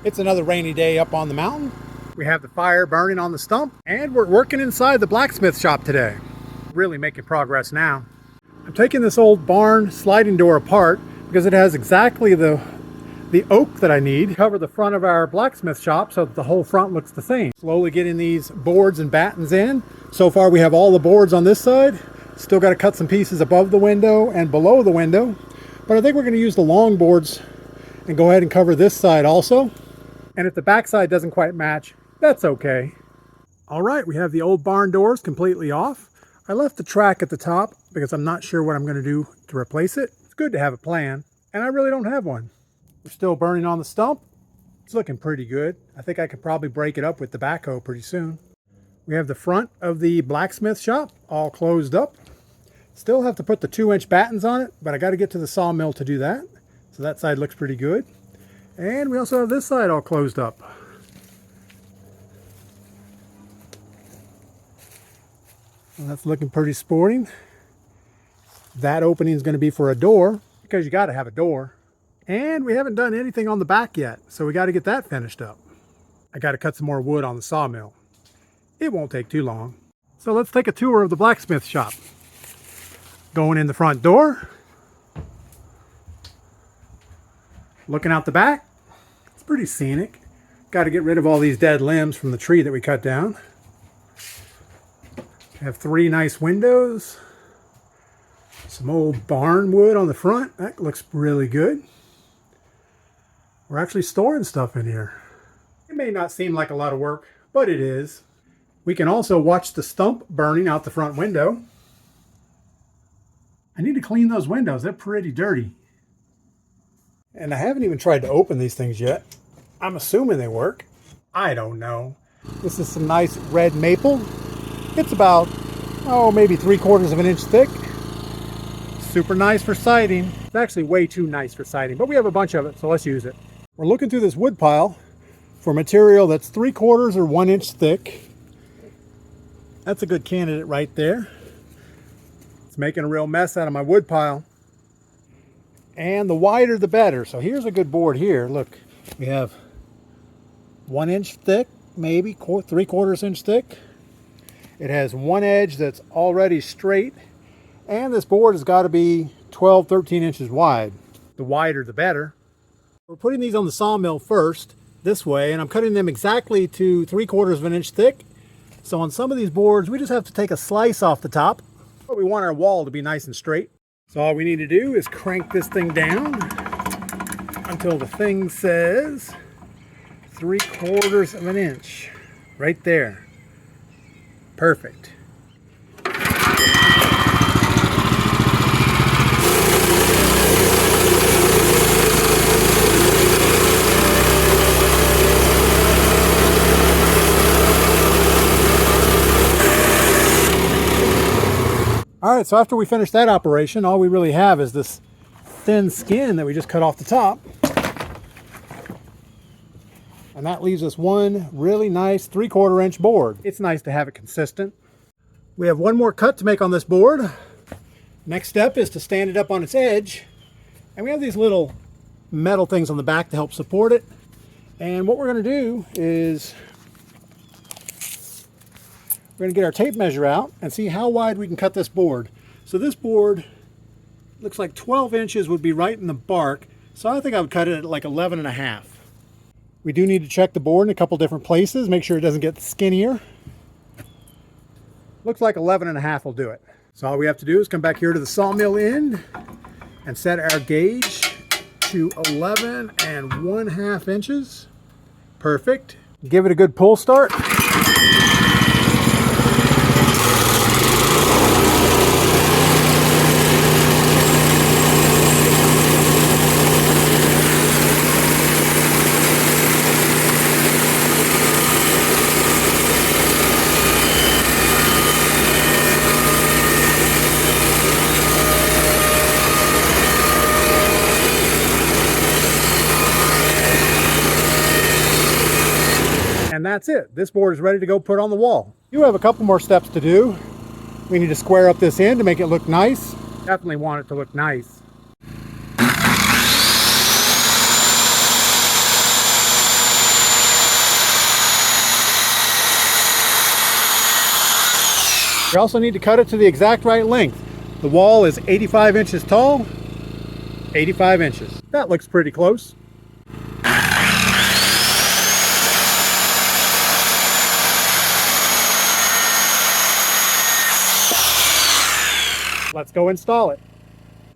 It's another rainy day up on the mountain. We have the fire burning on the stump, and we're working inside the blacksmith shop today. Really making progress now. I'm taking this old barn sliding door apart because it has exactly the oak that I need to cover the front of our blacksmith shop so that the whole front looks the same. Slowly getting these boards and battens in. So far we have all the boards on this side. Still got to cut some pieces above the window and below the window. But I think we're going to use the long boards and go ahead and cover this side also. And if the back side doesn't quite match, that's okay. All right, we have the old barn doors completely off. I left the track at the top because I'm not sure what I'm going to do to replace it. It's good to have a plan, and I really don't have one. We're still burning on the stump. It's looking pretty good. I think I could probably break it up with the backhoe pretty soon. We have the front of the blacksmith shop all closed up. Still have to put the 2-inch battens on it, but I got to get to the sawmill to do that. So that side looks pretty good. And we also have this side all closed up. Well, that's looking pretty sporting. That opening is going to be for a door because you got to have a door. And we haven't done anything on the back yet, so we got to get that finished up. I got to cut some more wood on the sawmill. It won't take too long. So let's take a tour of the blacksmith shop. Going in the front door. Looking out the back. It's pretty scenic. Got to get rid of all these dead limbs from the tree that we cut down. Have 3 nice windows. Some old barn wood on the front. That looks really good. We're actually storing stuff in here. It may not seem like a lot of work, but it is. We can also watch the stump burning out the front window. I need to clean those windows. They're pretty dirty. And I haven't even tried to open these things yet. I'm assuming they work. I don't know. This is some nice red maple. It's about, maybe 3/4 of an inch thick. Super nice for siding. It's actually way too nice for siding, but we have a bunch of it, so let's use it. We're looking through this wood pile for material that's 3/4 or 1 inch thick. That's a good candidate right there. It's making a real mess out of my wood pile. And the wider the better. So here's a good board here. Look, we have 1 inch thick, maybe 3/4 inch thick. It has one edge that's already straight. And this board has got to be 12, 13 inches wide. The wider the better. We're putting these on the sawmill first, this way, and I'm cutting them exactly to 3/4 of an inch thick. So on some of these boards, we just have to take a slice off the top. But we want our wall to be nice and straight. So all we need to do is crank this thing down until the thing says 3/4 of an inch. Right there. Perfect. All right, so after we finish that operation, all we really have is this thin skin that we just cut off the top. And that leaves us one really nice 3/4 inch board. It's nice to have it consistent. We have one more cut to make on this board. Next step is to stand it up on its edge. And we have these little metal things on the back to help support it. And what we're going to do is we're going to get our tape measure out and see how wide we can cut this board. So this board looks like 12 inches would be right in the bark. So I think I would cut it at like 11.5. We do need to check the board in a couple different places, make sure it doesn't get skinnier. Looks like 11.5 will do it. So all we have to do is come back here to the sawmill end and set our gauge to 11.5 inches. Perfect. Give it a good pull start. And that's it. This board is ready to go put on the wall. You have a couple more steps to do. We need to square up this end to make it look nice. Definitely want it to look nice. You also need to cut it to the exact right length. The wall is 85 inches tall, 85 inches. That looks pretty close. Let's go install it.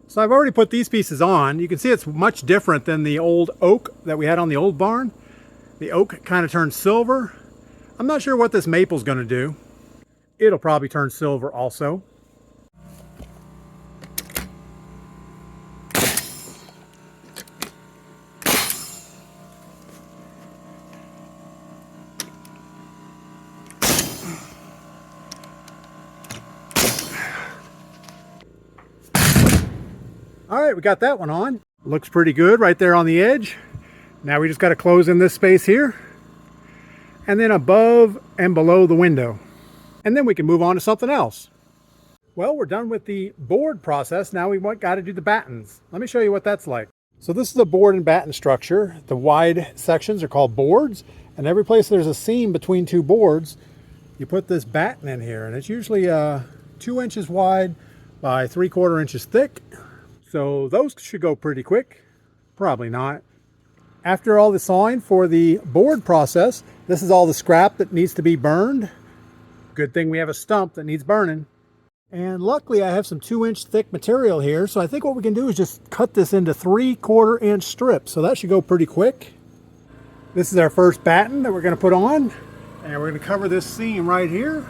So I've already put these pieces on. You can see it's much different than the old oak that we had on the old barn. The oak kind of turned silver. I'm not sure what this maple's going to do. It'll probably turn silver also. All right, we got that one on. Looks pretty good right there on the edge. Now we just got to close in this space here, and then above and below the window. And then we can move on to something else. Well, we're done with the board process. Now we got to do the battens. Let me show you what that's like. So this is a board and batten structure. The wide sections are called boards, and every place there's a seam between two boards, you put this batten in here, and it's usually 2 inches wide by 3/4 inches thick. So those should go pretty quick. Probably not. After all the sawing for the board process, this is all the scrap that needs to be burned. Good thing we have a stump that needs burning. And luckily I have some 2-inch thick material here, so I think what we can do is just cut this into 3/4 inch strips. So that should go pretty quick. This is our first batten that we're going to put on, and we're going to cover this seam right here.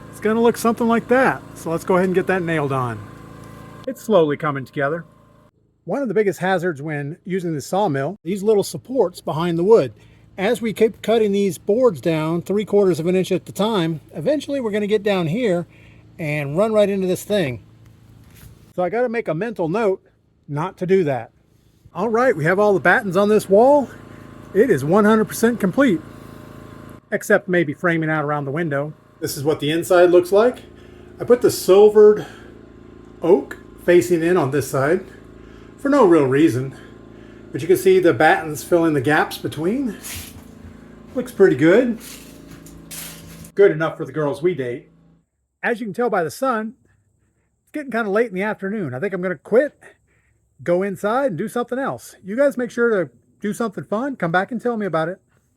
It's going to look something like that. So let's go ahead and get that nailed on. It's slowly coming together. One of the biggest hazards when using the sawmill, these little supports behind the wood. As we keep cutting these boards down 3/4 of an inch at a time, eventually we're going to get down here and run right into this thing. So I got to make a mental note not to do that. All right, we have all the battens on this wall. It is 100% complete, except maybe framing out around the window. This is what the inside looks like. I put the silvered oak facing in on this side for no real reason, but you can see the battens fill in the gaps between. Looks pretty good. Good enough for the girls we date. As you can tell by the sun, it's getting kind of late in the afternoon. I think I'm going to quit, go inside and do something else. You guys make sure to do something fun. Come back and tell me about it.